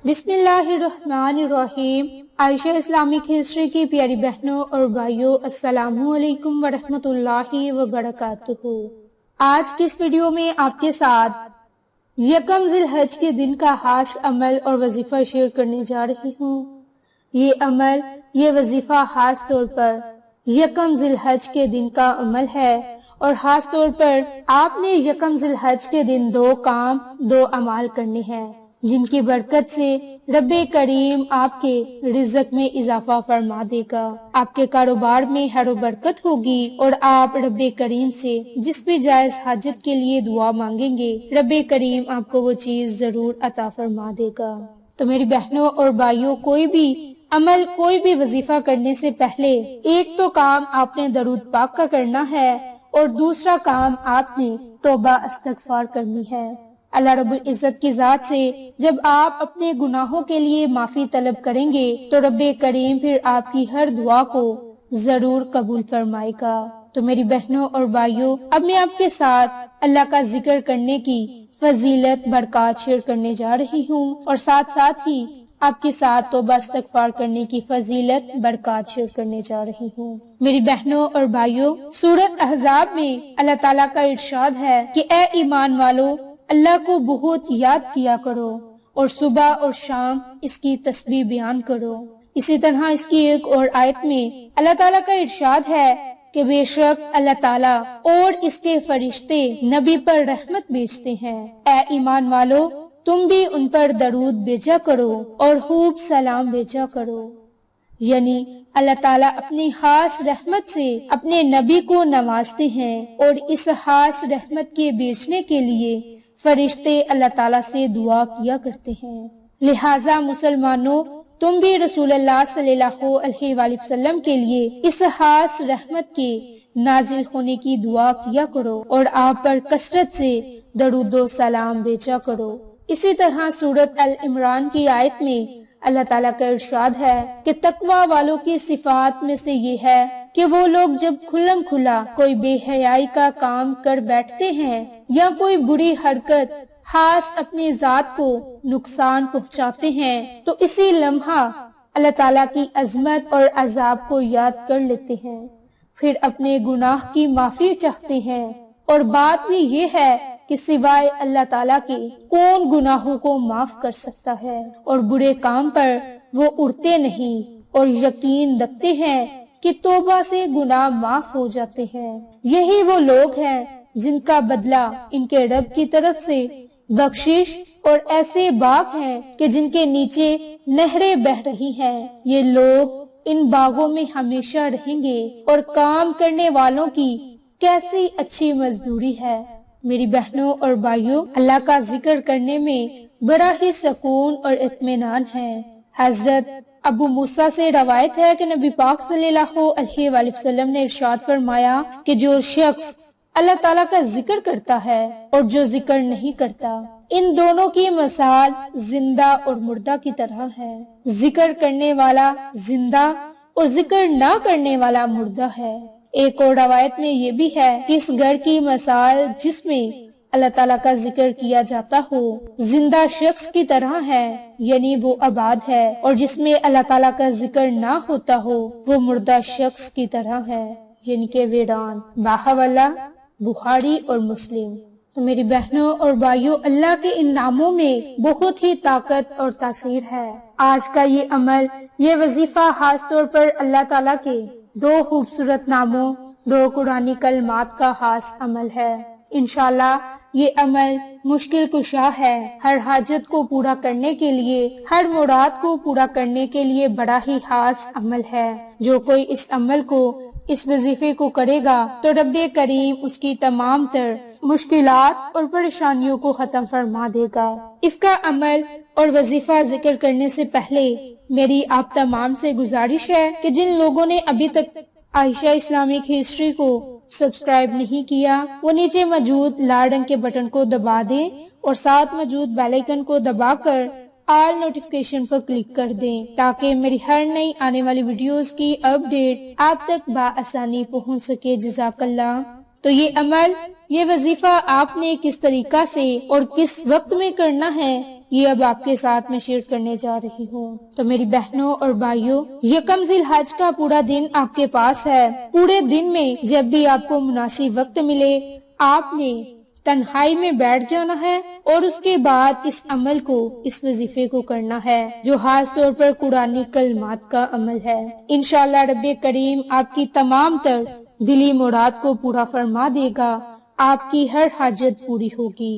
بسم اللہ الرحمن الرحیم۔ عائشہ اسلامک ہسٹری کی پیاری بہنوں اور بھائیوں، السلام علیکم ورحمۃ اللہ وبرکاتہ۔ آج کی اس ویڈیو میں آپ کے ساتھ یکم ذی الحج کے دن کا خاص عمل اور وظیفہ شیئر کرنے جا رہی ہوں۔ یہ عمل، یہ وظیفہ خاص طور پر یکم ذی الحج کے دن کا عمل ہے، اور خاص طور پر آپ نے یکم ذی الحج کے دن دو اعمال کرنے ہیں جن کی برکت سے رب کریم آپ کے رزق میں اضافہ فرما دے گا، آپ کے کاروبار میں خیر و برکت ہوگی، اور آپ رب کریم سے جس بھی جائز حاجت کے لیے دعا مانگیں گے رب کریم آپ کو وہ چیز ضرور عطا فرما دے گا۔ تو میری بہنوں اور بھائیوں، کوئی بھی عمل، کوئی بھی وظیفہ کرنے سے پہلے ایک تو کام آپ نے درود پاک کا کرنا ہے، اور دوسرا کام آپ نے توبہ استغفار کرنی ہے۔ اللہ رب العزت کی ذات سے جب آپ اپنے گناہوں کے لیے معافی طلب کریں گے تو رب کریم پھر آپ کی ہر دعا کو ضرور قبول فرمائے گا۔ تو میری بہنوں اور بھائیوں، اب میں آپ کے ساتھ اللہ کا ذکر کرنے کی فضیلت، برکات شیئر کرنے جا رہی ہوں، اور ساتھ ساتھ ہی آپ کے ساتھ توبہ استغفار کرنے کی فضیلت، برکات شیئر کرنے جا رہی ہوں۔ میری بہنوں اور بھائیوں، سورۃ احزاب میں اللہ تعالیٰ کا ارشاد ہے کہ اے ایمان والو، اللہ کو بہت یاد کیا کرو اور صبح اور شام اس کی تسبیح بیان کرو۔ اسی طرح اس کی ایک اور آیت میں اللہ تعالیٰ کا ارشاد ہے کہ بے شک اللہ تعالیٰ اور اس کے فرشتے نبی پر رحمت بھیجتے ہیں، اے ایمان والو تم بھی ان پر درود بھیجا کرو اور خوب سلام بھیجا کرو۔ یعنی اللہ تعالیٰ اپنی خاص رحمت سے اپنے نبی کو نوازتے ہیں، اور اس خاص رحمت کے بھیجنے کے لیے فرشتے اللہ تعالیٰ سے دعا کیا کرتے ہیں۔ لہٰذا مسلمانوں، تم بھی رسول اللہ صلی اللہ علیہ وآلہ وسلم کے لیے اس خاص رحمت کے نازل ہونے کی دعا کیا کرو، اور آپ پر کثرت سے درود و سلام بھیجا کرو۔ اسی طرح سورۃ ال عمران کی آیت میں اللہ تعالیٰ کا ارشاد ہے کہ تقوی والوں کی صفات میں سے یہ ہے کہ وہ لوگ جب کھلم کھلا کوئی بے حیائی کا کام کر بیٹھتے ہیں یا کوئی بری حرکت خاص اپنی ذات کو نقصان پہنچاتے ہیں تو اسی لمحہ اللہ تعالیٰ کی عظمت اور عذاب کو یاد کر لیتے ہیں، پھر اپنے گناہ کی معافی چاہتے ہیں، اور بات بھی یہ ہے کہ سوائے اللہ تعالیٰ کے کون گناہوں کو معاف کر سکتا ہے، اور برے کام پر وہ اڑتے نہیں، اور یقین رکھتے ہیں کہ توبہ سے گناہ معاف ہو جاتے ہیں۔ یہی وہ لوگ ہیں جن کا بدلہ ان کے رب کی طرف سے بخشش اور ایسے باغ ہیں کہ جن کے نیچے نہریں بہہ رہی ہیں، یہ لوگ ان باغوں میں ہمیشہ رہیں گے، اور کام کرنے والوں کی کیسی اچھی مزدوری ہے۔ میری بہنوں اور بھائیوں، اللہ کا ذکر کرنے میں بڑا ہی سکون اور اطمینان ہے۔ حضرت ابو موسیٰ سے روایت ہے کہ نبی پاک صلی اللہ علیہ وآلہ وسلم نے ارشاد فرمایا کہ جو شخص اللہ تعالیٰ کا ذکر کرتا ہے اور جو ذکر نہیں کرتا، ان دونوں کی مثال زندہ اور مردہ کی طرح ہے۔ ذکر کرنے والا زندہ اور ذکر نہ کرنے والا مردہ ہے۔ ایک اور روایت میں یہ بھی ہے کہ اس گھر کی مثال جس میں اللہ تعالیٰ کا ذکر کیا جاتا ہو زندہ شخص کی طرح ہے، یعنی وہ آباد ہے، اور جس میں اللہ تعالیٰ کا ذکر نہ ہوتا ہو وہ مردہ شخص کی طرح ہے، یعنی کہ ویران۔ باحوالہ، بخاری اور مسلم۔ تو میری بہنوں اور بھائیوں، اللہ کے ان ناموں میں بہت ہی طاقت اور تاثیر ہے۔ آج کا یہ عمل، یہ وظیفہ خاص طور پر اللہ تعالیٰ کے دو خوبصورت ناموں، دو قرآنی کلمات کا خاص عمل ہے۔ انشاءاللہ یہ عمل مشکل کشا ہے، ہر حاجت کو پورا کرنے کے لیے، ہر مراد کو پورا کرنے کے لیے بڑا ہی خاص عمل ہے۔ جو کوئی اس عمل کو، اس وظیفے کو کرے گا تو رب کریم اس کی تمام تر مشکلات اور پریشانیوں کو ختم فرما دے گا۔ اس کا عمل اور وظیفہ ذکر کرنے سے پہلے میری آپ تمام سے گزارش ہے کہ جن لوگوں نے ابھی تک عائشہ اسلامک ہسٹری کو سبسکرائب نہیں کیا، وہ نیچے موجود لال رنگ کے بٹن کو دبا دیں، اور ساتھ موجود بیل آئیکن کو دبا کر آل نوٹیفیکیشن پر کلک کر دیں، تاکہ میری ہر نئی آنے والی ویڈیوز کی اپڈیٹ آپ تک بآسانی پہنچ سکے۔ جزاک اللہ۔ تو یہ عمل، یہ وظیفہ آپ نے کس طریقہ سے اور کس وقت میں کرنا ہے، یہ اب آپ کے ساتھ میں شیئر کرنے جا رہی ہوں۔ تو میری بہنوں اور بھائیوں، یکم ذی الحج کا پورا دن آپ کے پاس ہے۔ پورے دن میں جب بھی آپ کو مناسب وقت ملے، آپ نے تنہائی میں بیٹھ جانا ہے اور اس کے بعد اس عمل کو، اس وظیفے کو کرنا ہے، جو خاص طور پر قرآنی کلمات کا عمل ہے۔ انشاءاللہ رب کریم آپ کی تمام تر دلی مراد کو پورا فرما دے گا، آپ کی ہر حاجت پوری ہوگی۔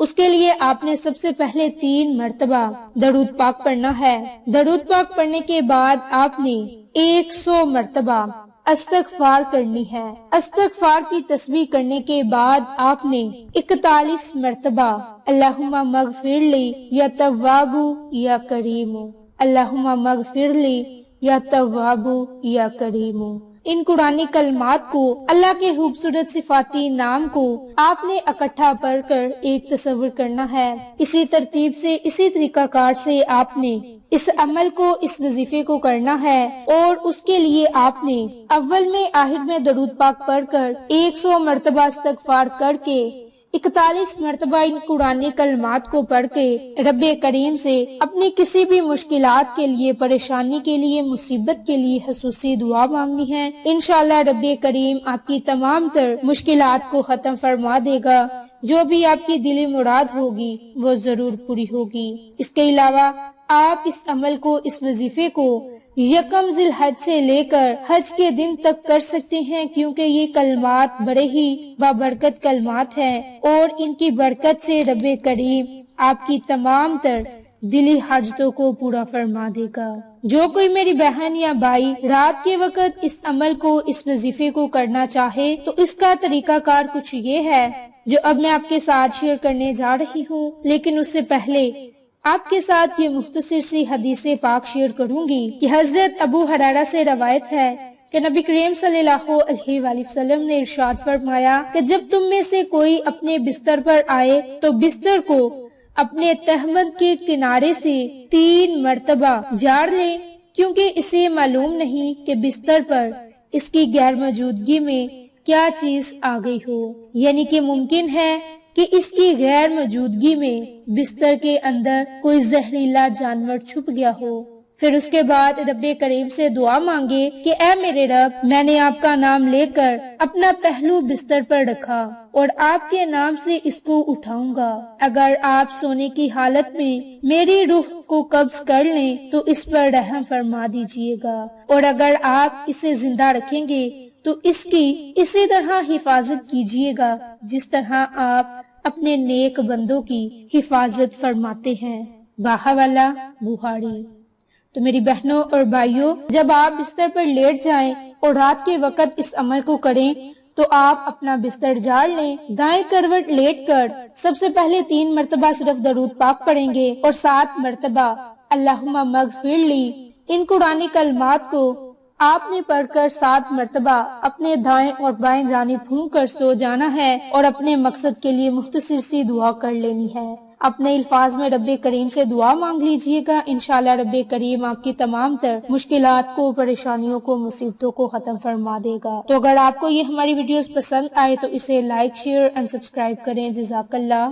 اس کے لیے آپ نے سب سے پہلے 3 مرتبہ درود پاک پڑھنا ہے۔ درود پاک پڑھنے کے بعد آپ نے 100 مرتبہ استغفار کرنی ہے۔ استغفار کی تسبیح کرنے کے بعد آپ نے 41 مرتبہ اللہم مغفر لی یا تواب یا کریم، اللہم مغفر لی یا تواب یا کریم۔ ان قرآنی کلمات کو، اللہ کے خوبصورت صفاتی نام کو آپ نے اکٹھا پڑھ کر ایک تصور کرنا ہے۔ اسی ترتیب سے، اسی طریقہ کار سے آپ نے اس عمل کو، اس وظیفے کو کرنا ہے، اور اس کے لیے آپ نے اول میں، آخر میں درود پاک پڑھ کر 100 مرتبہ استغفار کر کے 41 مرتبہ ان قرآنی کلمات کو پڑھ کے رب کریم سے اپنی کسی بھی مشکلات کے لیے، پریشانی کے لیے، مصیبت کے لیے خصوصی دعا مانگنی ہے۔ انشاءاللہ رب کریم آپ کی تمام تر مشکلات کو ختم فرما دے گا۔ جو بھی آپ کی دلی مراد ہوگی وہ ضرور پوری ہوگی۔ اس کے علاوہ آپ اس عمل کو، اس وظیفے کو یکم ذی الحج سے لے کر حج کے دن تک کر سکتے ہیں، کیونکہ یہ کلمات بڑے ہی بابرکت کلمات ہیں، اور ان کی برکت سے رب کریم آپ کی تمام تر دلی حاجتوں کو پورا فرما دے گا۔ جو کوئی میری بہن یا بھائی رات کے وقت اس عمل کو، اس وظیفے کو کرنا چاہے تو اس کا طریقہ کار کچھ یہ ہے جو اب میں آپ کے ساتھ شیئر کرنے جا رہی ہوں، لیکن اس سے پہلے آپ کے ساتھ یہ مختصر سی حدیث پاک شیئر کروں گی کہ حضرت ابو ہریرہ سے روایت ہے کہ نبی کریم صلی اللہ علیہ وآلہ وسلم نے ارشاد فرمایا کہ جب تم میں سے کوئی اپنے بستر پر آئے تو بستر کو اپنے تہمد کے کنارے سے 3 مرتبہ جاڑ لے، کیونکہ اسے معلوم نہیں کہ بستر پر اس کی غیر موجودگی میں کیا چیز آ گئی ہو، یعنی کہ ممکن ہے کہ اس کی غیر موجودگی میں بستر کے اندر کوئی زہریلا جانور چھپ گیا ہو۔ پھر اس کے بعد رب کریم سے دعا مانگے کہ اے میرے رب، میں نے آپ کا نام لے کر اپنا پہلو بستر پر رکھا اور آپ کے نام سے اس کو اٹھاؤں گا۔ اگر آپ سونے کی حالت میں میری روح کو قبض کر لیں تو اس پر رحم فرما دیجئے گا، اور اگر آپ اسے زندہ رکھیں گے تو اس کی اسی طرح حفاظت کیجئے گا جس طرح آپ اپنے نیک بندوں کی حفاظت فرماتے ہیں۔ باہوالا بخاری۔ تو میری بہنوں اور بھائیوں، جب آپ بستر پر لیٹ جائیں اور رات کے وقت اس عمل کو کریں تو آپ اپنا بستر جاڑ لیں، دائیں کروٹ لیٹ کر سب سے پہلے 3 مرتبہ صرف درود پاک پڑھیں گے اور 7 مرتبہ اللہم مغفر لی، ان قرآنی کلمات کو آپ نے پڑھ کر 7 مرتبہ اپنے دائیں اور بائیں جانب پھونک کر سو جانا ہے، اور اپنے مقصد کے لیے مختصر سی دعا کر لینی ہے۔ اپنے الفاظ میں رب کریم سے دعا مانگ لیجئے گا، انشاءاللہ رب کریم آپ کی تمام تر مشکلات کو، پریشانیوں کو، مصیبتوں کو ختم فرما دے گا۔ تو اگر آپ کو یہ ہماری ویڈیوز پسند آئے تو اسے لائک، شیئر اور سبسکرائب کریں۔ جزاک اللہ۔